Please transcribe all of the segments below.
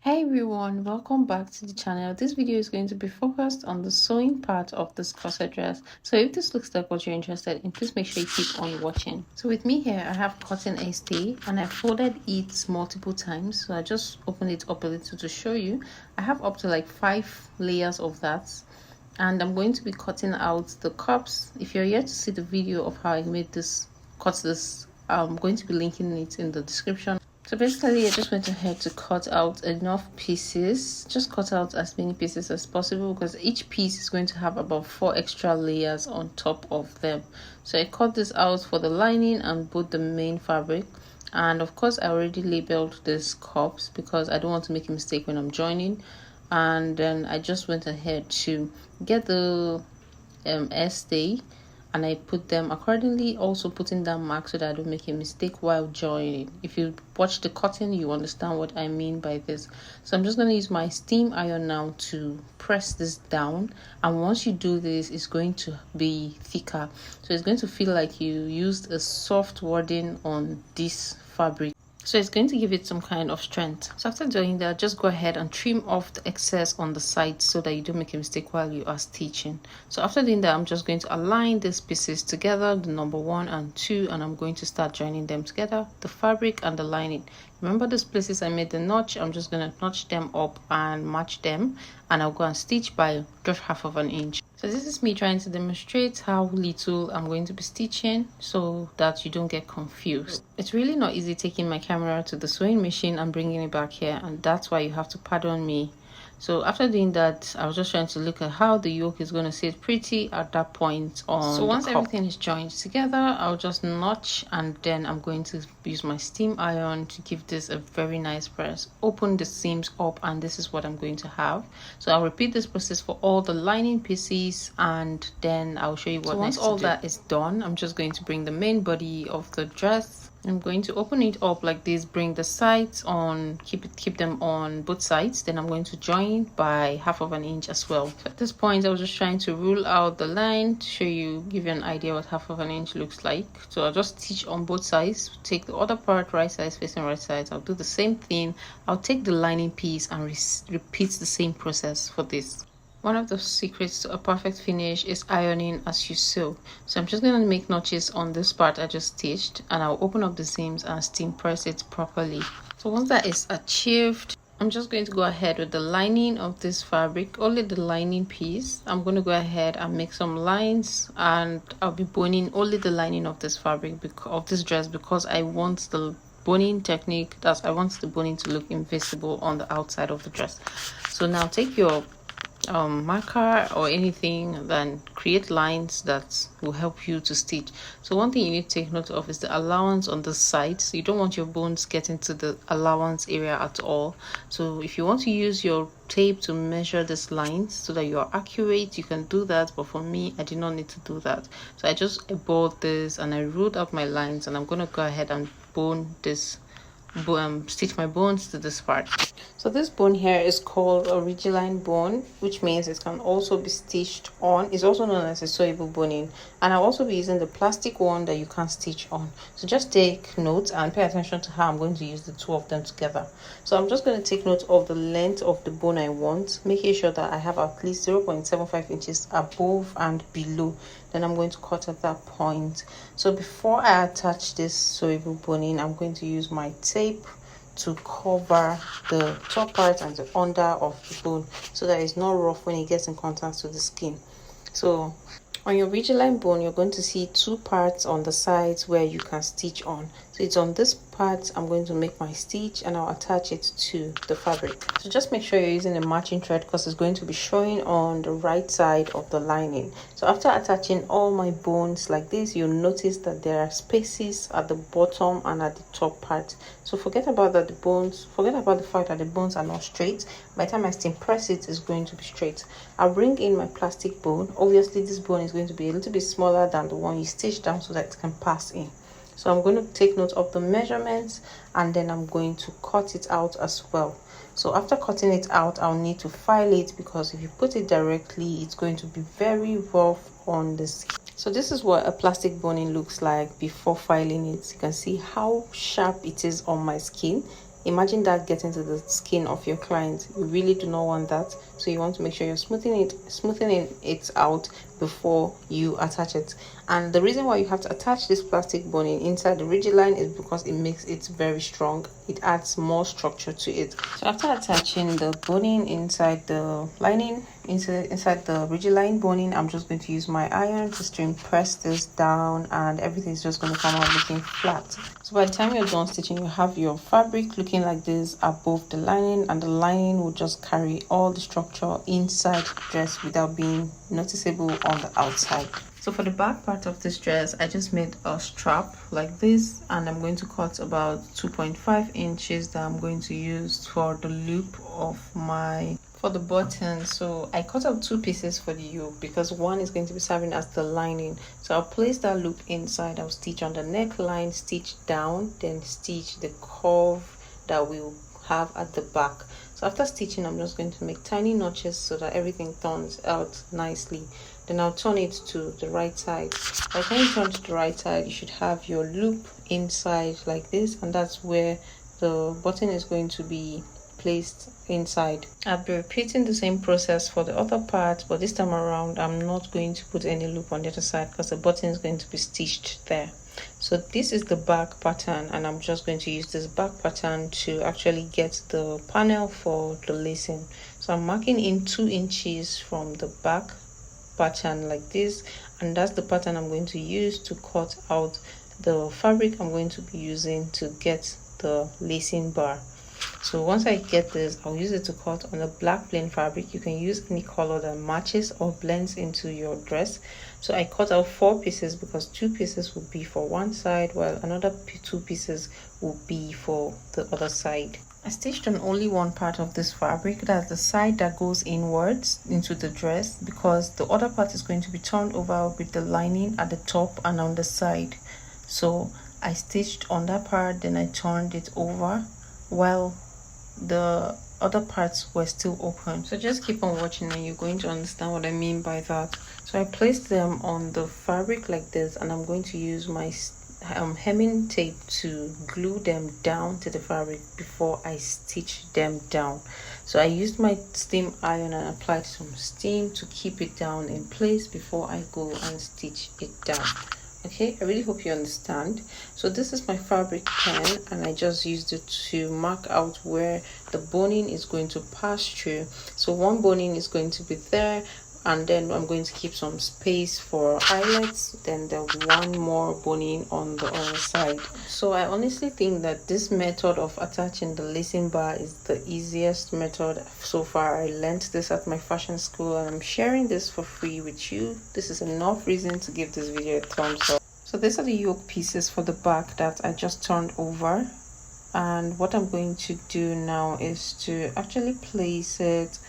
Hey everyone, welcome back to the channel. This video is going to be focused on the sewing part of this corset dress. So if this looks like what you're interested in, please make sure you keep on watching. So with me here, I have cotton ST and I folded it multiple times. So I just opened it up a little to show you. I have up to like 5 layers of that. And I'm going to be cutting out the cups. If you're yet to see the video of how I made this, cut this, I'm going to be linking it in the description. So basically, I just went ahead to cut out enough pieces. Just cut out as many pieces as possible because each piece is going to have about 4 extra layers on top of them. So I cut this out for the lining and both the main fabric. And of course, I already labeled these cups because I don't want to make a mistake when I'm joining. And then I just went ahead to get the stay and I put them accordingly, also putting down marks so that I don't make a mistake while joining. If you watch the cutting, you understand what I mean by this. So I'm just going to use my steam iron now to press this down, and once you do this, it's going to be thicker, so it's going to feel like you used a soft wadding on this fabric. So it's going to give it some kind of strength. So after doing that, just go ahead and trim off the excess on the side so that you don't make a mistake while you are stitching. So after doing that, I'm just going to align these pieces together, the number 1 and 2, and I'm going to start joining them together, the fabric and the lining. Remember these places I made the notch? I'm just going to notch them up and match them, and I'll go and stitch by just 1/2 inch. So this is me trying to demonstrate how little I'm going to be stitching so that you don't get confused. It's really not easy taking my camera to the sewing machine and bringing it back here, and that's why you have to pardon me. So after doing that, I was just trying to look at how the yoke is going to sit pretty at that point on. So once everything is joined together, I'll just notch, and then I'm going to use my steam iron to give this a very nice press. Open the seams up, and this is what I'm going to have. So I'll repeat this process for all the lining pieces, and then I'll show you what next to do. Once all that is done, I'm just going to bring the main body of the dress. I'm going to open it up like this, bring the sides on, keep them on both sides. Then I'm going to join by 1/2 inch as well. So at this point, I was just trying to rule out the line to show you, give you an idea what 1/2 inch looks like. So I'll just stitch on both sides, take the other part right sides facing right sides. I'll do the same thing. I'll take the lining piece and repeat the same process for this. One of the secrets to a perfect finish is ironing as you sew. So I'm just going to make notches on this part I just stitched, and I'll open up the seams and steam press it properly. So once that is achieved, I'm just going to go ahead with the lining of this fabric, only the lining piece. I'm going to go ahead and make some lines, and I'll be boning only the lining of this fabric, of this dress, because I want the boning technique, I want the boning to look invisible on the outside of the dress. So now take your marker or anything, then create lines that will help you to stitch. So one thing you need to take note of is the allowance on the side. So you don't want your bones getting to the allowance area at all. So if you want to use your tape to measure these lines so that you are accurate, you can do that, but for me, I did not need to do that. So I just eyeballed this and I ruled out my lines, and I'm going to go ahead and bone this, stitch my bones to this part. So this bone here is called a ridgeline bone, which means it can also be stitched on. It's also known as a sewable boning, and I'll also be using the plastic one that you can stitch on. So just take note and pay attention to how I'm going to use the two of them together. So I'm just going to take note of the length of the bone I want, making sure that I have at least 0.75 inches above and below. Then I'm going to cut at that point. So before I attach this sewable boning, I'm going to use my tape to cover the top part and the under of the bone so that it's not rough when it gets in contact with the skin. So on your ridgeline bone, you're going to see 2 parts on the sides where you can stitch on. So it's on this part I'm going to make my stitch, and I'll attach it to the fabric. So just make sure you're using a matching thread because it's going to be showing on the right side of the lining. So after attaching all my bones like this, you'll notice that there are spaces at the bottom and at the top part. So forget about the fact that the bones are not straight. By the time I steam press it, it's going to be straight. I'll bring in my plastic bone. Obviously this bone is going to be a little bit smaller than the one you stitched down so that it can pass in. So I'm going to take note of the measurements, and then I'm going to cut it out as well. So after cutting it out, I'll need to file it, because if you put it directly, it's going to be very rough on the skin. So this is what a plastic boning looks like before filing it. You can see how sharp it is on my skin. Imagine that getting to the skin of your client. You really do not want that, so you want to make sure you're smoothing it out before you attach it. And the reason why you have to attach this plastic boning inside the ridge line is because it makes it very strong. It adds more structure to it. So after attaching the boning inside the lining, inside the ridge line boning, I'm just going to use my iron just to press this down, and everything's just going to come out looking flat. So by the time you're done stitching, you have your fabric looking like this above the lining, and the lining will just carry all the structure inside the dress without being noticeable on the outside. So for the back part of this dress, I just made a strap like this, and I'm going to cut about 2.5 inches that I'm going to use for the loop of for the button. So I cut out 2 pieces for the yoke because one is going to be serving as the lining. So I'll place that loop inside. I'll stitch on the neckline, stitch down, then stitch the curve that we'll have at the back. So after stitching, I'm just going to make tiny notches so that everything turns out nicely. Then I'll turn it to the right side. By the time you turn to the right side, you should have your loop inside like this, and that's where the button is going to be placed inside. I'll be repeating the same process for the other part, but this time around I'm not going to put any loop on the other side because the button is going to be stitched there. So this is the back pattern, and I'm just going to use this back pattern to actually get the panel for the lacing. So I'm marking in 2 inches from the back pattern like this, and that's the pattern I'm going to use to cut out the fabric I'm going to be using to get the lacing bar. So once I get this, I'll use it to cut on a black plain fabric. You can use any color that matches or blends into your dress. So I cut out 4 pieces because 2 pieces will be for one side, while another 2 pieces will be for the other side. I stitched on only one part of this fabric, that's the side that goes inwards into the dress, because the other part is going to be turned over with the lining at the top and on the side. So I stitched on that part, then I turned it over while the other parts were still open. So just keep on watching and you're going to understand what I mean by that. So I placed them on the fabric like this, and I'm going to use my hemming tape to glue them down to the fabric before I stitch them down. So I used my steam iron and applied some steam to keep it down in place before I go and stitch it down. Okay, I really hope you understand. So this is my fabric pen, and I just used it to mark out where the boning is going to pass through. So one boning is going to be there, and then I'm going to keep some space for eyelets. Then there'll be one more boning on the other side. So I honestly think that this method of attaching the lacing bar is the easiest method so far. I learned this at my fashion school, and I'm sharing this for free with you. This is enough reason to give this video a thumbs up. So these are the yoke pieces for the back that I just turned over, and what I'm going to do now is to actually place it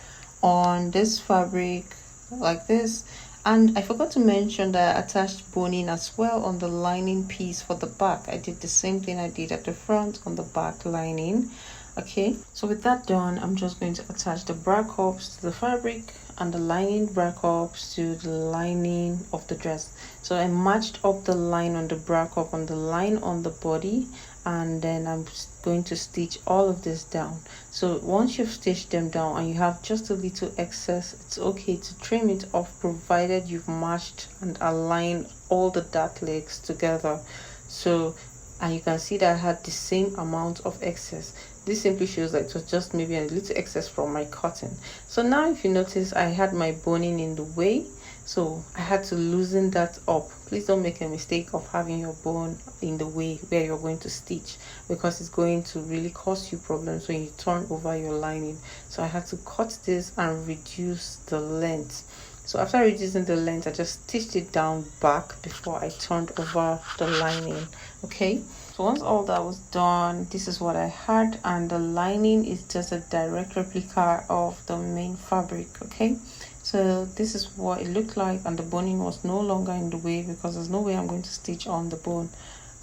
on this fabric like this. And I forgot to mention that I attached boning as well on the lining piece for the back. I did the same thing I did at the front on the back lining. Okay, so with that done, I'm just going to attach the bra cups to the fabric and the lining bra cups to the lining of the dress. So I matched up the line on the bra cup on the line on the body, and then I'm going to stitch all of this down. So once you've stitched them down and you have just a little excess, it's okay to trim it off, provided you've matched and aligned all the dart legs together. So, and you can see that I had the same amount of excess. This simply shows that it was just maybe a little excess from my cotton. So now if you notice, I had my boning in the way, so I had to loosen that up. Please don't make a mistake of having your bone in the way where you're going to stitch, because it's going to really cause you problems when you turn over your lining. So I had to cut this and reduce the length. So after reducing the length, I just stitched it down back before I turned over the lining. Okay, so once all that was done, this is what I had, and the lining is just a direct replica of the main fabric. Okay, so this is what it looked like, and the boning was no longer in the way because there's no way I'm going to stitch on the bone.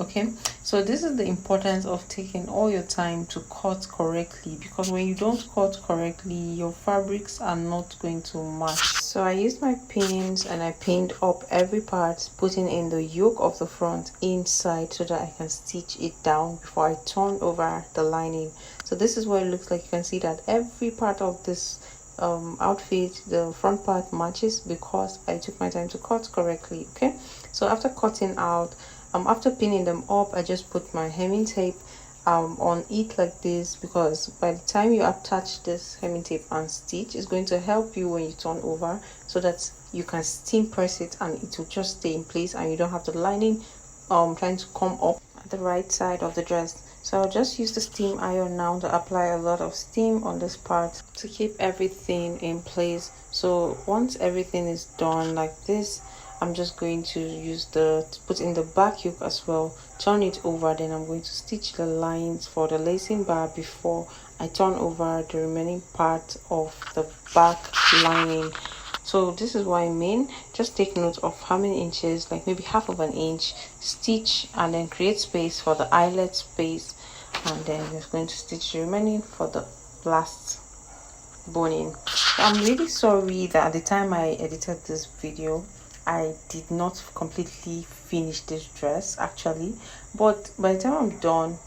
Okay, so this is the importance of taking all your time to cut correctly, because when you don't cut correctly, your fabrics are not going to match. So I used my pins and I pinned up every part, putting in the yoke of the front inside so that I can stitch it down before I turn over the lining. So this is what it looks like. You can see that every part of this outfit, the front part matches because I took my time to cut correctly. Okay, so after cutting out, after pinning them up, I just put my hemming tape on it like this, because by the time you attach this hemming tape and stitch, it's going to help you when you turn over, so that you can steam press it and it will just stay in place and you don't have the lining trying to come up at the right side of the dress. So I'll just use the steam iron now to apply a lot of steam on this part to keep everything in place. So once everything is done like this, I'm just going to put in the back yoke as well, turn it over, then I'm going to stitch the lines for the lacing bar before I turn over the remaining part of the back lining. So this is what I mean. Just take note of how many inches, like maybe half of an inch, stitch and then create space for the eyelet space, and then you're going to stitch the remaining for the last boning. I'm really sorry that at the time I edited this video I did not completely finish this dress actually, but by the time I'm done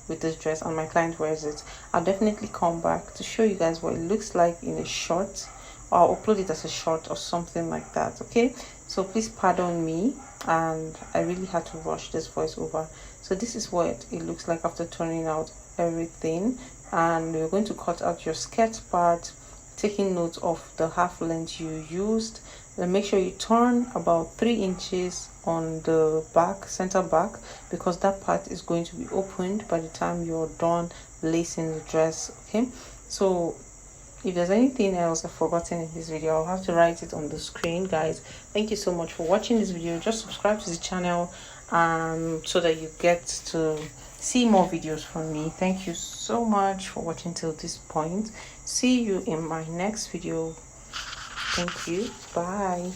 with this dress and my client wears it, I'll definitely come back to show you guys what it looks like in a short, or I'll upload it as a short or something like that. Okay, so please pardon me, and I really had to rush this voiceover. So this is what it looks like after turning out everything, and you're going to cut out your skirt part, taking note of the half length you used. Then make sure you turn about 3 inches on the back, center back, because that part is going to be opened by the time you're done lacing the dress. Okay, so if there's anything else I've forgotten in this video, I'll have to write it on the screen. Guys, thank you so much for watching this video. Just subscribe to the channel so that you get to see more videos from me. Thank you so much for watching till this point. See you in my next video. Thank you. Bye.